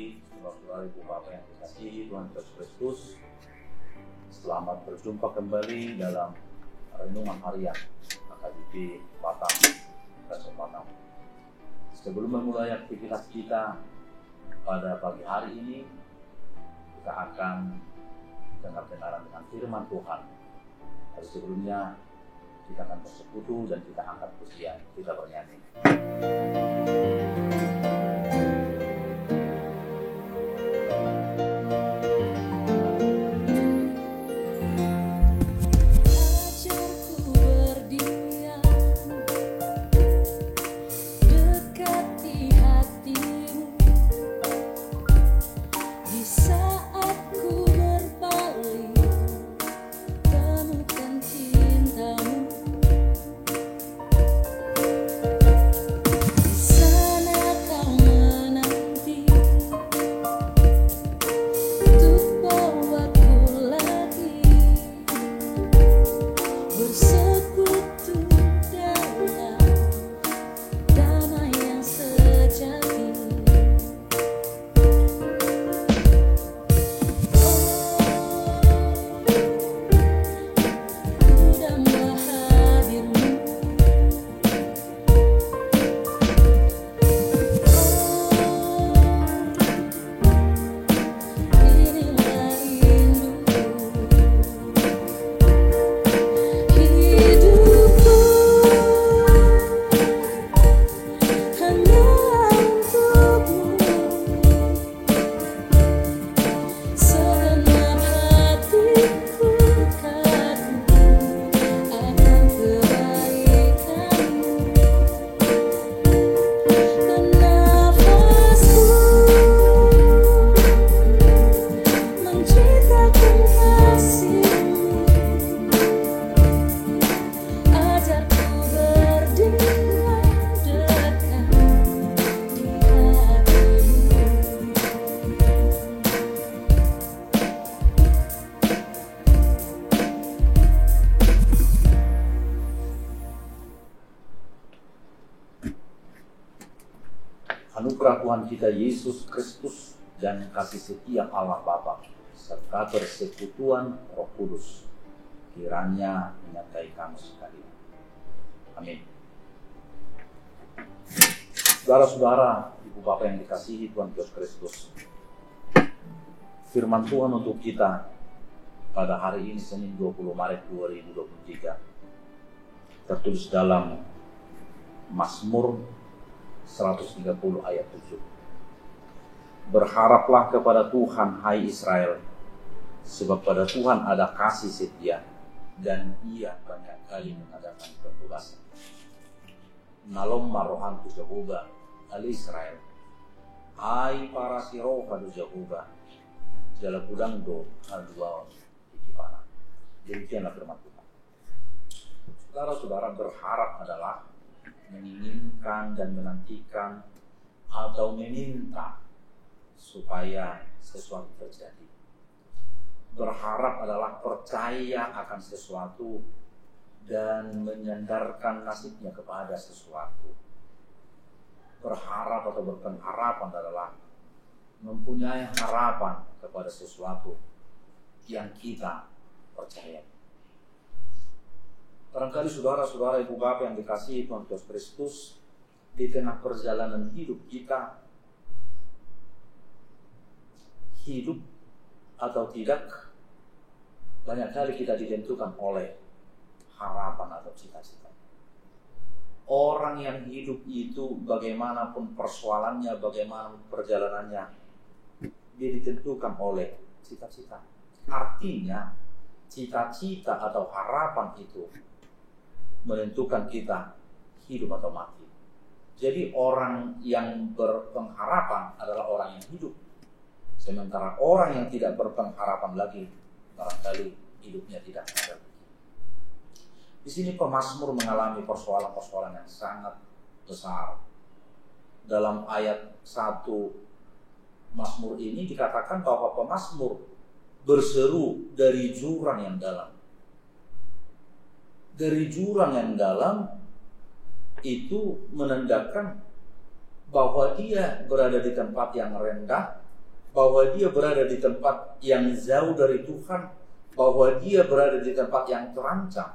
pagi, saudara-saudara Ibu Bapak yang dikasihi Tuhan Yesus Kristus. Selamat berjumpa kembali dalam renungan harian AKBP Batam, Kabupaten Batam. Sebelum memulai aktivitas kita pada pagi hari ini, kita akan dengar-dengaran dengan firman Tuhan. Tapi sebelumnya kita akan bersekutu dan kita angkat pujian, kita bernyanyi. Anugerah Tuhan kita Yesus Kristus dan kasih setia Allah Bapa serta persekutuan Roh Kudus kiranya menyertai kamu sekalian. Amin. Saudara-saudara, Ibu Bapak yang dikasihi Tuhan Yesus Kristus, firman Tuhan untuk kita pada hari ini Senin 20 Maret 2023 tertulis dalam Mazmur 130 ayat 7. Berharaplah kepada Tuhan, hai Israel, sebab pada Tuhan ada kasih setia dan Ia banyak kali mengadakan pembulasan. Nalom marohan tu Jehovah al Israel, hai para siroh hadu Jehovah, jala kudang do haduaon ikipana. Demikianlah firman Tuhan. Saudara-saudara, berharap adalah menginginkan dan menantikan atau meminta supaya sesuatu terjadi. Berharap adalah percaya akan sesuatu dan menyandarkan nasibnya kepada sesuatu. Berharap atau berpengharapan adalah mempunyai harapan kepada sesuatu yang kita percaya. Barangkali saudara-saudara Ibu Bapak yang dikasihi Tuhan Yesus Kristus, di tengah perjalanan hidup kita, hidup atau tidak, banyak kali kita ditentukan oleh harapan atau cita-cita. Orang yang hidup itu bagaimanapun persoalannya, bagaimanapun perjalanannya, dia ditentukan oleh cita-cita. Artinya, cita-cita atau harapan itu menentukan kita hidup atau mati. Jadi orang yang berpengharapan adalah orang yang hidup. Sementara orang yang tidak berpengharapan lagi, barangkali hidupnya tidak ada. Di sini pemazmur mengalami persoalan-persoalan yang sangat besar. Dalam ayat 1 Mazmur ini dikatakan bahwa pemazmur berseru dari jurang yang dalam. Dari jurang yang dalam itu menandakan bahwa dia berada di tempat yang rendah bahwa dia berada di tempat yang jauh dari Tuhan, bahwa dia berada di tempat yang terancam,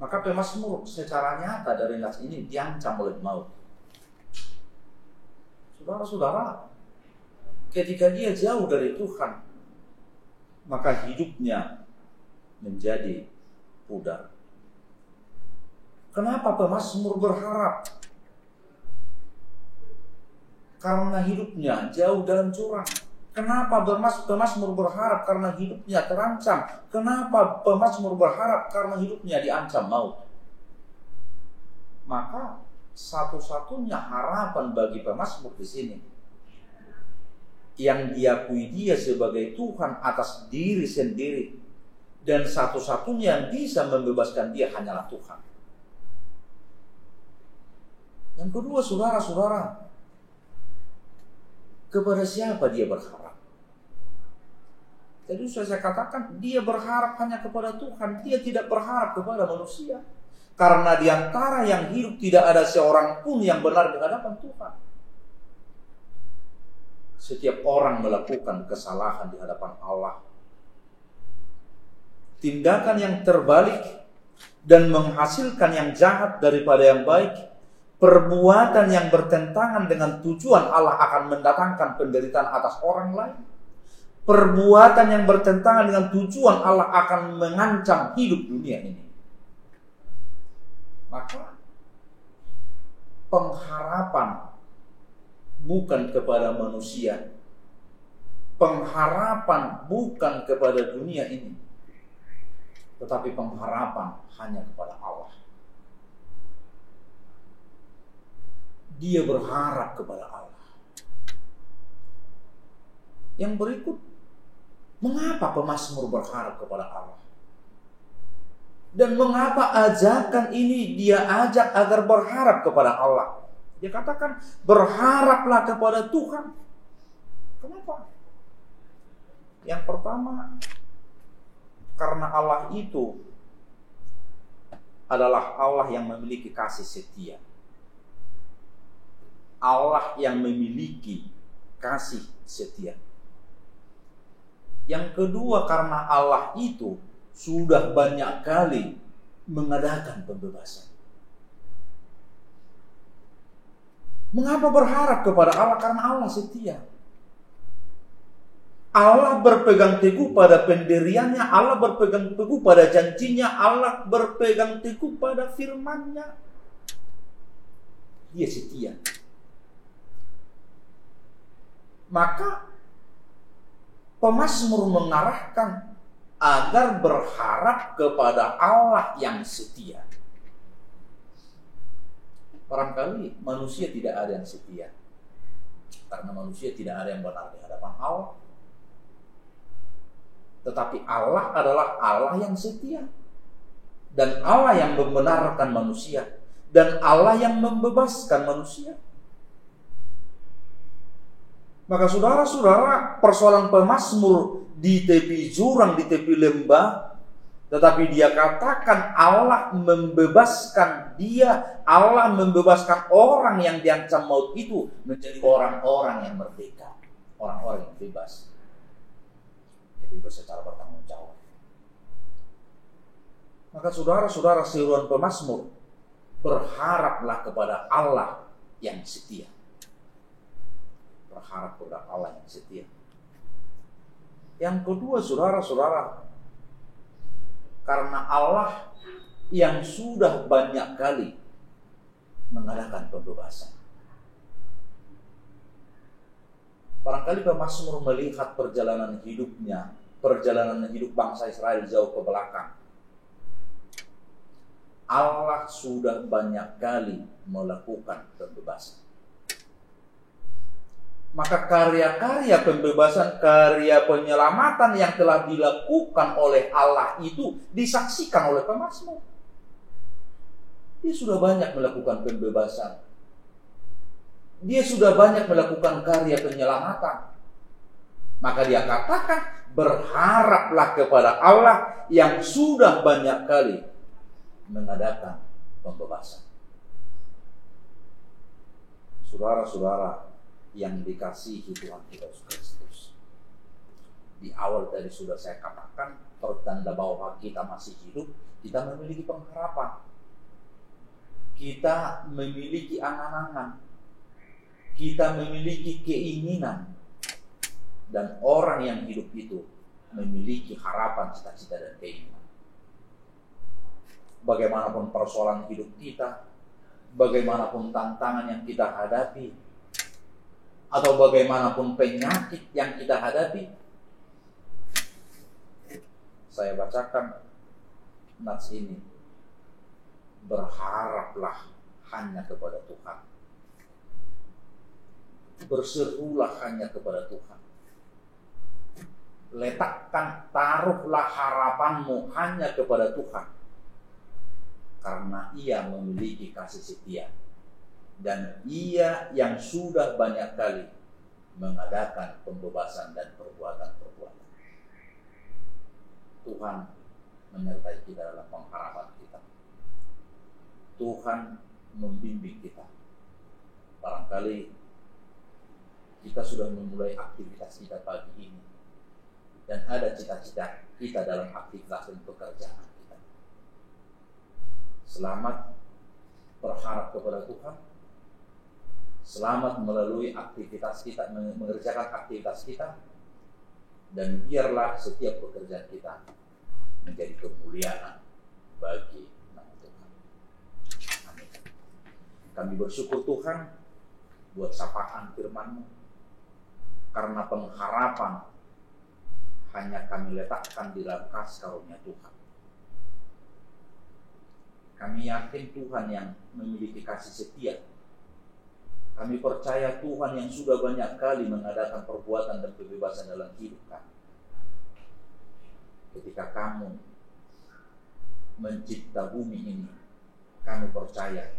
maka pemazmur secara nyata dari nas ini diancam oleh maut. Saudara-saudara, ketika dia jauh dari Tuhan, maka hidupnya menjadi pudar. Kenapa pemazmur berharap? Karena hidupnya jauh dalam jurang. Kenapa pemazmur berharap? Karena hidupnya terancam. Kenapa pemazmur berharap? Karena hidupnya diancam maut. Maka satu-satunya harapan bagi pemazmur di sini, yang diakui dia sebagai Tuhan atas diri sendiri, dan satu-satunya yang bisa membebaskan dia hanyalah Tuhan. Yang kedua, saudara-saudara, kepada siapa dia berharap? Jadi saya katakan, dia berharap hanya kepada Tuhan. Dia tidak berharap kepada manusia. Karena di antara yang hidup tidak ada seorang pun yang benar di hadapan Tuhan. Setiap orang melakukan kesalahan di hadapan Allah. Tindakan yang terbalik dan menghasilkan yang jahat daripada yang baik. Perbuatan yang bertentangan dengan tujuan Allah akan mendatangkan penderitaan atas orang lain. Perbuatan yang bertentangan dengan tujuan Allah akan mengancam hidup dunia ini. Maka pengharapan bukan kepada manusia, pengharapan bukan kepada dunia ini, tetapi pengharapan hanya kepada Allah. Dia berharap kepada Allah. Yang berikut, mengapa pemazmur berharap kepada Allah? Dan mengapa ajakan ini dia ajak agar berharap kepada Allah? Dia katakan, berharaplah kepada Tuhan. Kenapa? Yang pertama, karena Allah itu adalah Allah yang memiliki kasih setia. Allah yang memiliki kasih setia. Yang kedua, karena Allah itu sudah banyak kali mengadakan pembebasan. Mengapa berharap kepada Allah? Karena Allah setia. Allah berpegang teguh pada pendiriannya, Allah berpegang teguh pada janjinya, Allah berpegang teguh pada firman-Nya. Dia setia. Maka pemazmur mengarahkan agar berharap kepada Allah yang setia. Barangkali manusia tidak ada yang setia, karena manusia tidak ada yang benar di hadapan Allah. Tetapi Allah adalah Allah yang setia, dan Allah yang membenarkan manusia, dan Allah yang membebaskan manusia. Maka saudara-saudara, persoalan pemazmur di tepi jurang, di tepi lembah, tetapi dia katakan Allah membebaskan dia, Allah membebaskan orang yang diancam maut itu menjadi orang-orang yang merdeka, orang-orang yang bebas. Jadi bebas secara bertanggung jawab. Maka saudara-saudara, seruan pemazmur, berharaplah kepada Allah yang setia. Berharap kepada Allah yang setia. Yang kedua, saudara-saudara, karena Allah yang sudah banyak kali mengadakan pembebasan. Barangkali pemazmur melihat perjalanan hidupnya, perjalanan hidup bangsa Israel jauh ke belakang. Allah sudah banyak kali melakukan pembebasan. Maka karya-karya pembebasan, karya penyelamatan yang telah dilakukan oleh Allah itu disaksikan oleh pemazmur. Dia sudah banyak melakukan pembebasan. Dia sudah banyak melakukan karya penyelamatan. Maka dia katakan, berharaplah kepada Allah yang sudah banyak kali mengadakan pembebasan. Saudara-saudara, yang dikasihi Tuhan kita Yesus Kristus. Di awal tadi sudah saya katakan, pertanda bahwa kita masih hidup, kita memiliki pengharapan. Kita memiliki angan-angan. Kita memiliki keinginan. Dan orang yang hidup itu memiliki harapan, cita-cita, dan keinginan. Bagaimanapun persoalan hidup kita, bagaimanapun tantangan yang kita hadapi, atau bagaimanapun penyakit yang kita hadapi, saya bacakan nats ini, berharaplah hanya kepada Tuhan, berserulah hanya kepada Tuhan, letakkan, taruhlah harapanmu hanya kepada Tuhan, karena Ia memiliki kasih setia, dan Ia yang sudah banyak kali mengadakan pembebasan dan perbuatan-perbuatan. Tuhan menyertai kita dalam pengharapan kita. Tuhan membimbing kita. Barangkali kita sudah memulai aktivitas kita pagi ini, dan ada cita-cita kita dalam aktivitas dan pekerjaan kita. Selamat berharap kepada Tuhan. Selamat melalui aktivitas kita, mengerjakan aktivitas kita, dan biarlah setiap pekerjaan kita menjadi kemuliaan bagi nama Tuhan. Amin. Kami bersyukur Tuhan buat sapaan firman-Mu, karena pengharapan hanya kami letakkan di dalam kasih karunia Tuhan. Kami yakin Tuhan yang memiliki kasih setia. Kami percaya Tuhan yang sudah banyak kali mengadakan perbuatan dan kebebasan dalam hidup kami. Ketika kamu mencipta bumi ini, kami percaya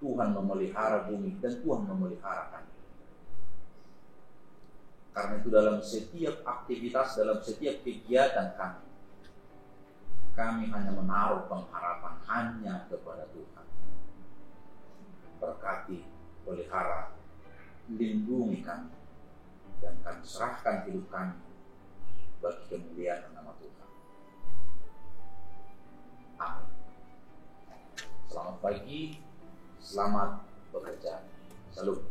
Tuhan memelihara bumi dan Tuhan memelihara kami. Karena itu dalam setiap aktivitas, dalam setiap kegiatan kami hanya menaruh pengharapan hanya kepada Tuhan. Berkati, pelihara, lindungi kami, dan kami serahkan hidup kami bagi kemuliaan nama Tuhan. Amin. Selamat pagi, selamat bekerja. Salam.